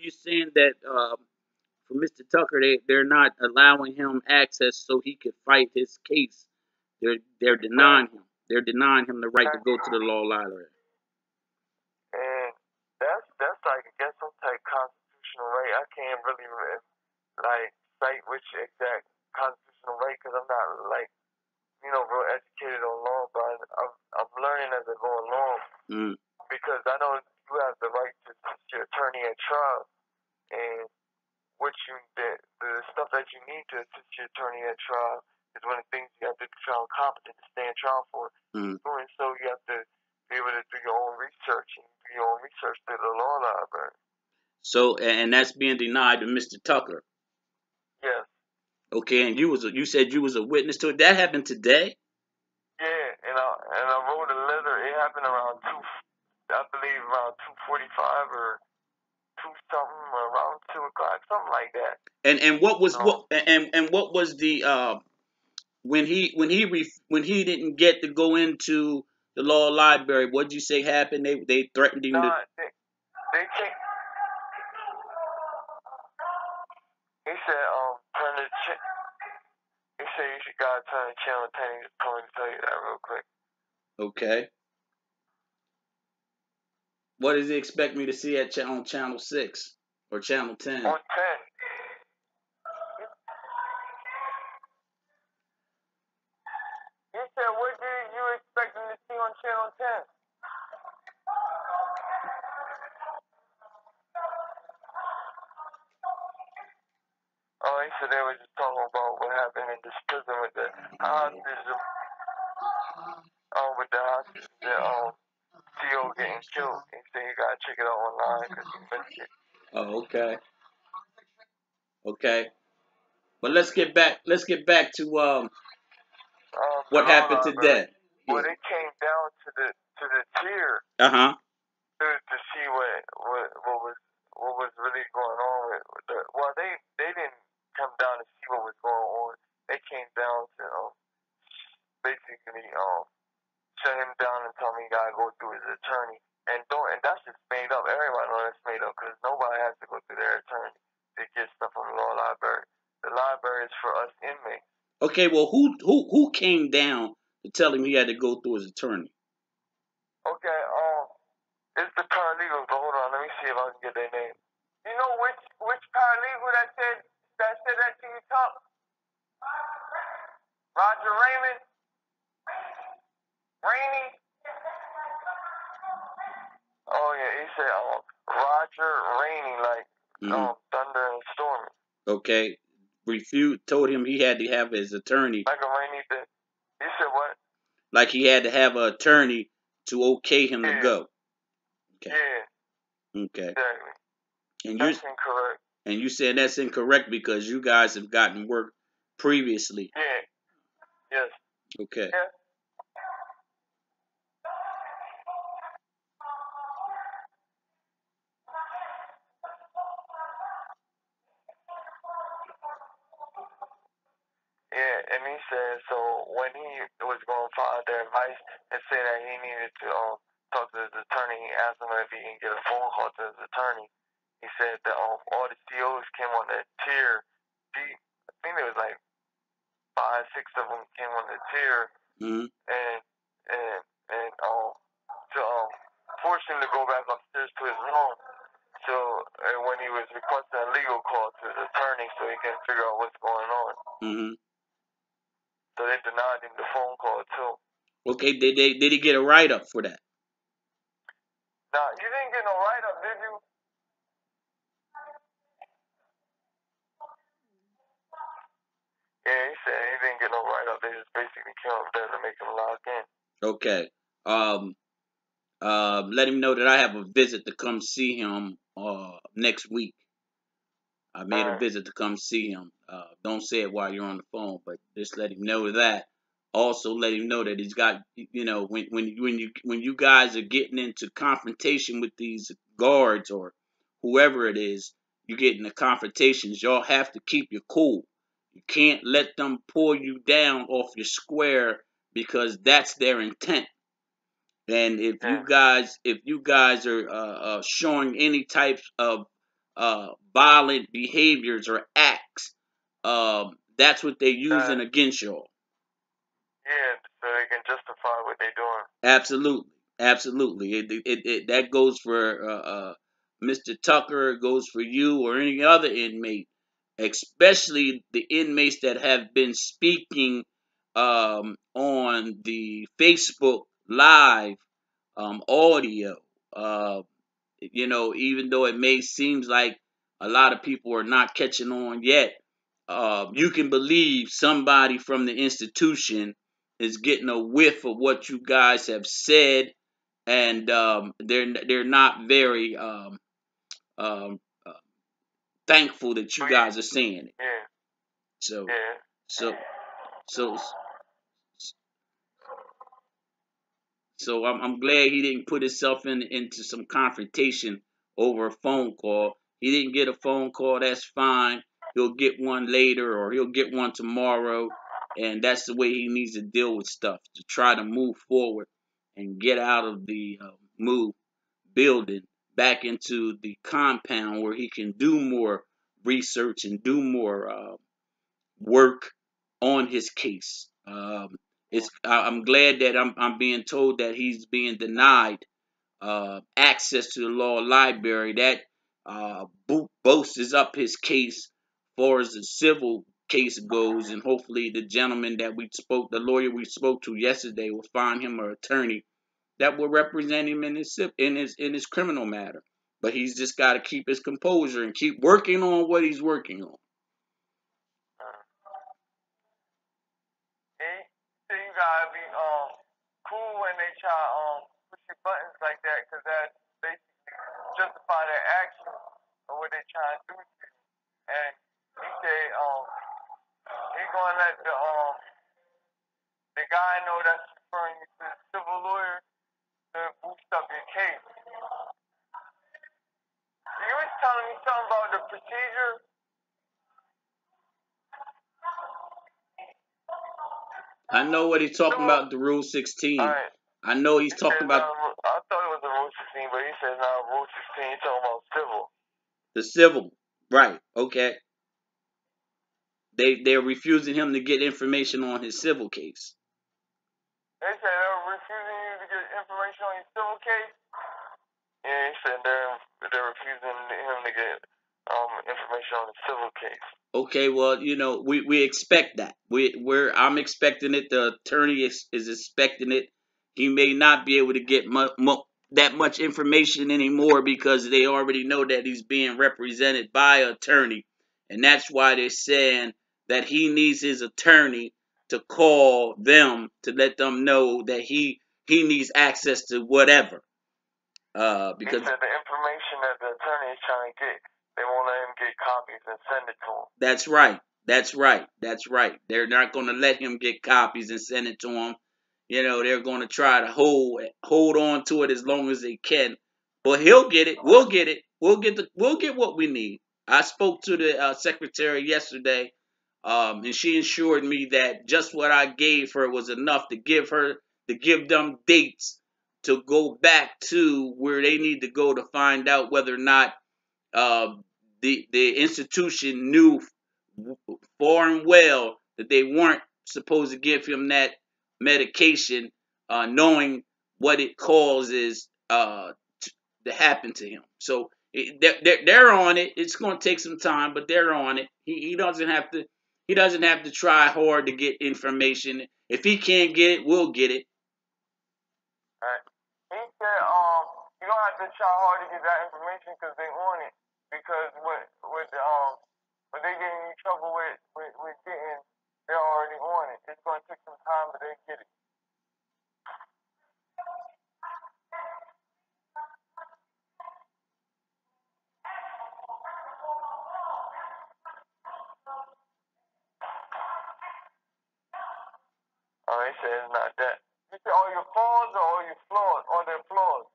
you saying that for Mr. Tucker, they're not allowing him access so he could fight his case. They're denying him. They're denying him the right to go to the law library. And that's like, I guess, some type of constitutional right. I can't really like cite which exact constitutional right because I'm not like real educated on law, but I'm learning as I go along. Because I know you have the right to assist your attorney at trial, and the stuff that you need to assist your attorney at trial is one of the things you have to be found competent to stand trial for. Doing so, you have to be able to do your own research and do your own research through the law library. So, and that's being denied to Mr. Tucker. Yes. Okay, and you said you was a witness to it. That happened today. Yeah, and I wrote a letter. It happened around 2:45 or 2 something, around 2 o'clock, something like that. And what was what was the when he didn't get to go into the law library? What did you say happened? They threatened him. They can't. He said turn the. He said you should gotta turn the channel 10. He just told me to tell you that real quick. Okay. What does he expect me to see on channel 6 or channel 10? On 10. He said, what do you expect him to see on channel 10? Oh, he said they were just talking about what happened in this prison with the hostage. With the hostage, the CO getting killed. He said you gotta check it out online because he missed it. Oh, okay. Okay. But let's get back to what happened today. Well, they came down to the tier. To see what was really going on with the. Well, they didn't come down to see what was going on. They came down to basically shut him down and tell him he gotta go through his attorney. And that's just made up. Everybody knows that's made up because nobody has to go through their attorney to get stuff from the law library. The library is for us inmates. Okay, well, who came down to tell him he had to go through his attorney? Okay, it's the paralegals. But hold on, let me see if I can get their name. You know which paralegal that said that to you, Tuck? Roger Raymond? Rainey? Oh yeah, he said Roger Rainey, like thunder and stormy. Okay. Told him he had to have his attorney. Like a rainy day. You said what? Like he had to have an attorney to okay him to go. Okay. Yeah. Okay. Exactly. And that's incorrect. And you said that's incorrect because you guys have gotten work previously. Yeah. Yes. Okay. Yeah. Yeah, and he said so when he was going to follow their advice and say that he needed to talk to his attorney, he asked him if he can get a phone call to his attorney. He said that all the COs came on the tier. I think there was like 5, 6 of them came on the tier, and to force him to go back upstairs to his room. So when he was requesting a legal call to his attorney so he can figure out what's going on. So they denied him the phone call too. Okay, did he get a write up for that? Nah, you didn't get no write up, did you? Yeah, he said he didn't get no write up. They just basically came up there to make him lock in. Okay. Let him know that I have a visit to come see him next week. I made a visit to come see him. Don't say it while you're on the phone, but just let him know that. Also, let him know that he's got, when you guys are getting into confrontation with these guards or whoever it is, you get into confrontations. Y'all have to keep your cool. You can't let them pull you down off your square because that's their intent. And if you guys are showing any types of violent behaviors or acts, that's what they're using against y'all. Yeah, so they can justify what they're doing. Absolutely, absolutely. That goes for Mr. Tucker. It goes for you or any other inmate, especially the inmates that have been speaking on the Facebook Live audio. Uh, even though it may seems like a lot of people are not catching on yet, you can believe somebody from the institution is getting a whiff of what you guys have said, and they're not very um, uh, thankful that you guys are saying it. Yeah. So, Yeah. so, so, So I'm glad he didn't put himself into some confrontation over a phone call. He didn't get a phone call. That's fine. He'll get one later, or he'll get one tomorrow, and that's the way he needs to deal with stuff, to try to move forward and get out of the move building back into the compound where he can do more research and do more work on his case. I'm glad that I'm being told that he's being denied access to the law library. That boasts up his case far as the civil case goes, and hopefully the gentleman that the lawyer we spoke to yesterday, will find him an attorney that will represent him in his criminal matter. But he's just got to keep his composure and keep working on what he's working on. So you gotta be cool when they try push your buttons like that, because that basically justify their actions or what they're trying to do to you. And he said he gonna let the guy know that's referring you to the civil lawyer to boost up your case. You was telling me something about the procedure. I know what he's talking about, the Rule 16. Right. I know he's talking about. I thought it was a Rule 16, but he says now Rule 16, he's talking about civil. The civil, right? Okay. They're refusing him to get information on his civil case. They said they're refusing you to get information on your civil case. Yeah, he said they're refusing him to get information on the civil case. Okay, well, we expect that. I'm expecting it. The attorney is expecting it. He may not be able to get that much information anymore, because they already know that he's being represented by an attorney, and that's why they're saying that he needs his attorney to call them to let them know that he needs access to whatever. Because he said the information that the attorney is trying to get, they won't let him get copies and send it to him. That's right. That's right. That's right. They're not going to let him get copies and send it to him. They're going to try to hold on to it as long as they can. But he'll get it. We'll get it. We'll get what we need. I spoke to the secretary yesterday, and she assured me that just what I gave her was enough to give them dates to go back to where they need to go to find out whether or not uh, the institution knew far and well that they weren't supposed to give him that medication, knowing what it causes to happen to him. So they're on it. It's going to take some time, but they're on it. He doesn't have to. He doesn't have to try hard to get information. If he can't get it, we'll get it. Right. He said you don't have to try hard to get that information because they want it. Because what they get in trouble with getting, they're already on it. It's going to take some time, but they get it. Oh, he said it's not that. You said all your flaws or all your flaws? All their flaws.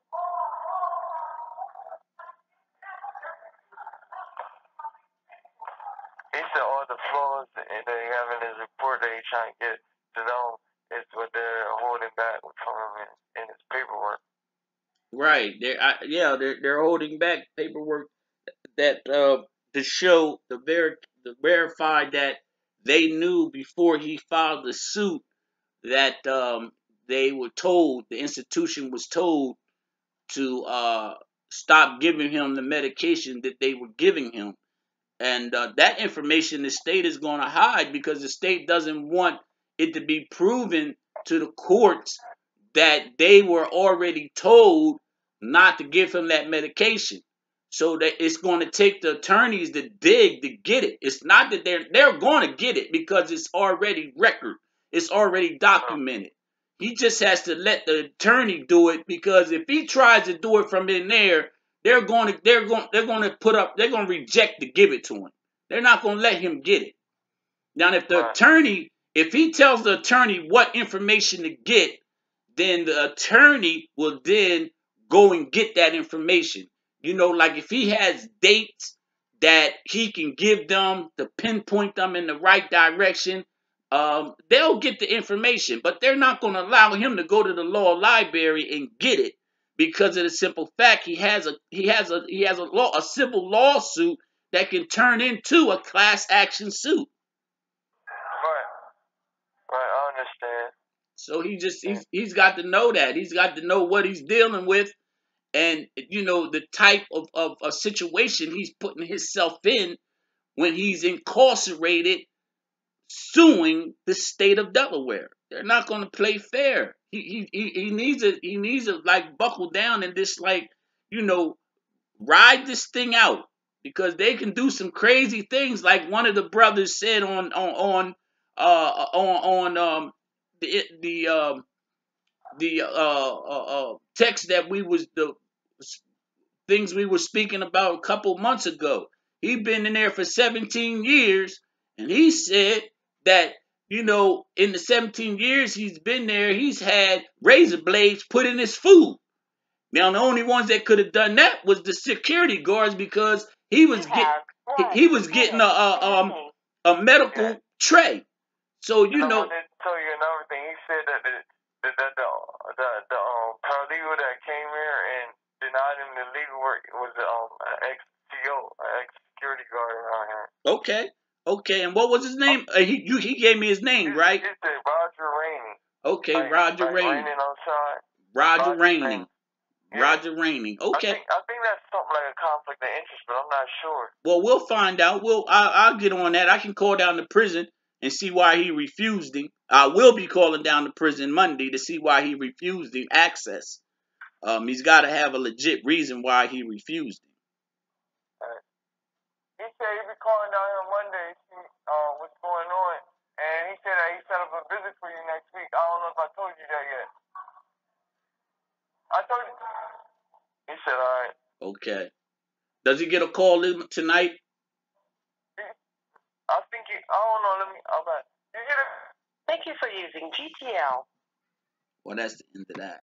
He said all the flaws that they have in his report that he's trying to get to know is what they're holding back from him in his paperwork. Right. They're holding back paperwork. that to show the verify that they knew before he filed the suit that they were told, the institution was told to stop giving him the medication that they were giving him. And that information the state is going to hide because the state doesn't want it to be proven to the courts that they were already told not to give him that medication. So that it's going to take the attorneys to dig to get it. It's not that they're going to get it because it's already record. It's already documented. He just has to let the attorney do it because if he tries to do it from in there, they're going to reject to give it to him. They're not going to let him get it. Now, if he tells the attorney what information to get, then the attorney will then go and get that information. Like if he has dates that he can give them to pinpoint them in the right direction, they'll get the information, but they're not going to allow him to go to the law library and get it because of the simple fact he has a civil lawsuit that can turn into a class action suit. Right, I understand. So he's got to know that. He's got to know what he's dealing with and the type of a situation he's putting himself in when he's incarcerated suing the state of Delaware. They're not going to play fair. He needs to like buckle down and just like ride this thing out because they can do some crazy things like one of the brothers said on the text that the things we were speaking about a couple months ago. He'd been in there for 17 years, and he said that in the 17 years he's been there, he's had razor blades put in his food. Now the only ones that could have done that was the security guards because he was getting a medical tray. So I wanted to tell you another thing. He said that the paralegal that came here and denied him the legal work was an ex-CO, an ex-security guard around here. Okay, and what was his name? He gave me his name, right? He said Roger Rainey. Okay, Roger Rainey. Raining outside. Roger Rainey. Roger Rainey. Okay. I think that's something like a conflict of interest, but I'm not sure. Well, we'll find out. I'll get on that. I can call down to prison and see why he refused him. I will be calling down to prison Monday to see why he refused him access. He's got to have a legit reason why he refused him. He said he'd be calling down here Monday to see what's going on, and he said that he set up a visit for you next week. I don't know if I told you that yet. I told you. He said, all right. Okay. Does he get a call tonight? I think I don't know. Okay. Thank you for using GTL. Well, that's the end of that.